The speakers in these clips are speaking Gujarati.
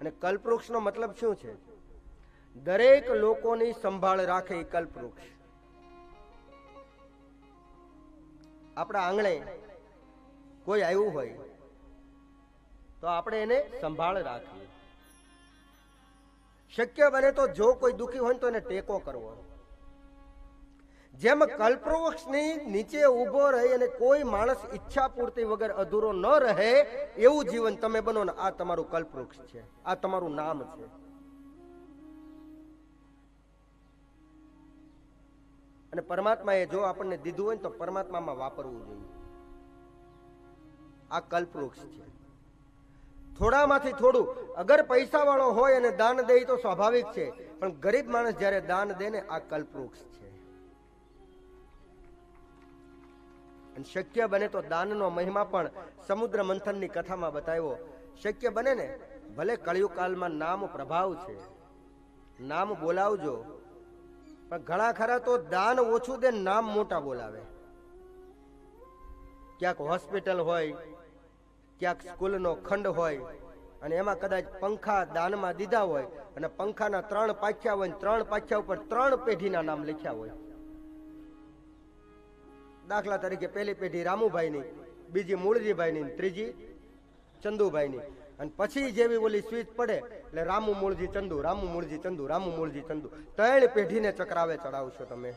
અને કલ્પવૃક્ષનો મતલબ શું છે? દરેક લોકોની સંભાળ રાખે એ કલ્પવૃક્ષ. આપણા આંગણે કોઈ આવ્યું હોય તો આપણે એને સંભાળ રાખીએ. શક્ય બને તો જો કોઈ દુઃખી હોય તો એને ટેકો કરવો. જેમ કલ્પવૃક્ષની નીચે ઊભો રહી અને કોઈ માણસ ઈચ્છા પૂર્તિ વગર અધૂરો ન રહે એવું જીવન તમે બનો ને, આ તમારું કલ્પવૃક્ષ છે, આ તમારું નામ છે. અને પરમાત્માએ જો આપણને દીધું હોય તો પરમાત્મામાં વાપરવું જોઈએ. આ કલ્પવૃક્ષ છે. થોડામાંથી થોડું અગર પૈસા વાળો હોય અને દાન દે તો સ્વાભાવિક છે, પણ ગરીબ માણસ જ્યારે દાન દે ને, આ કલ્પવૃક્ષ છે. અને શક્ય બને તો દાનનો મહિમા પણ સમુદ્ર મંથનની કથામાં બતાવ્યો. શક્ય બને ને, ભલે કળિયુગ કાળમાં નામ પ્રભાવ છે, નામ બોલાવજો, પણ ઘણા ખરા તો દાન ઓછું દે, નામ મોટા બોલાવે. ક્યાંક હોસ્પિટલ હોય, ક્યાંક સ્કૂલનો ખંડ હોય, અને એમાં કદાચ પંખા દાનમાં દીધા હોય અને પંખાના 3 પાખ્યા હોય, 3 પાખ્યા ઉપર 3 પેઢીના નામ લખ્યા હોય. દાખલા તરીકે પહેલી પેઢી રામુભાઈની, બીજી મૂળજીભાઈની, ત્રીજી ચંદુભાઈની. અને પછી જેવી ઓલી સ્વિચ પડે એટલે રામુ મૂળજી ચંદુ, રામુ મૂળજી ચંદુ, રામુ મૂળજી ચંદુ, 3 પેઢીને ચક્રાવે ચડાવશો તમે.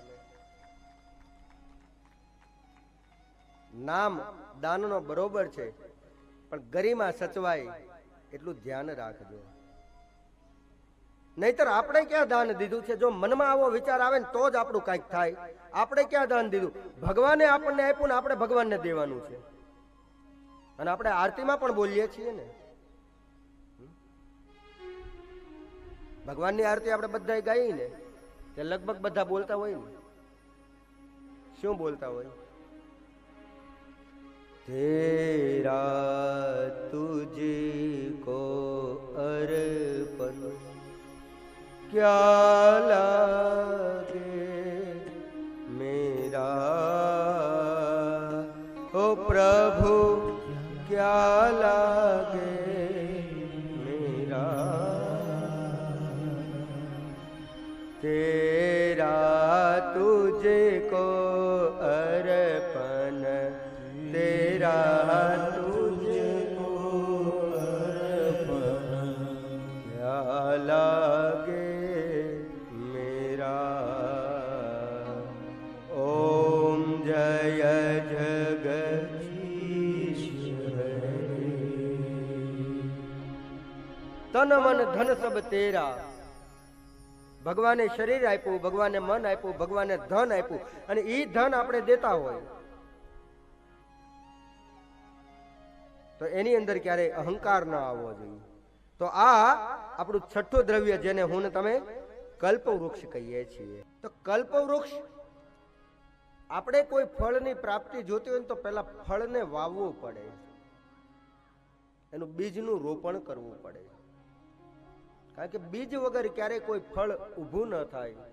નામ દાનનો બરોબર છે, પણ ગરિમા સચવાય એટલું ધ્યાન રાખજો. નહીતર આપણે ક્યાં દાન દીધું છે? જો મનમાં આવો વિચાર આવે ને તો જ આપણું કંઈક થાય. આપણે ક્યાં દાન દીધું? ભગવાને આપણને આપ્યું ને આપણે ભગવાનને દેવાનું છે. અને આપણે આરતીમાં પણ બોલીએ છીએ ને, ભગવાનની આરતી આપણે બધા ગાઈ ને, તે લગભગ બધા બોલતા હોય ને. શું બોલતા હોય? તેરા તુझको अर्पण क्या लागे मेरा, ओ प्रभु क्या लागे मेरा, तेरा तुझको अर्पण, तेरा तुझको अर्पण क्या लागे मेरा. ओम जय जगदीश्वरी. તન મન ધન સબ તેરા. ભગવાને શરીર આપ્યું, ભગવાને મન આપ્યું, ભગવાને ધન આપ્યું, અને એ ધન આપણે દેતા હોય તો એની અંદર ક્યારેય અહંકાર ન આવવો જોઈએ. તો આ આપણું છઠ્ઠું દ્રવ્ય, જેને હું ને તમે કલ્પવૃક્ષ કહીએ છીએ. તો કલ્પવૃક્ષ, આપણે કોઈ ફળની પ્રાપ્તિ જોતી હોય તો પહેલા ફળને વાવવું પડે, એનું બીજનું રોપણ કરવું પડે. કારણ કે બીજ વગર ક્યારેય કોઈ ફળ ઊભું ન થાય.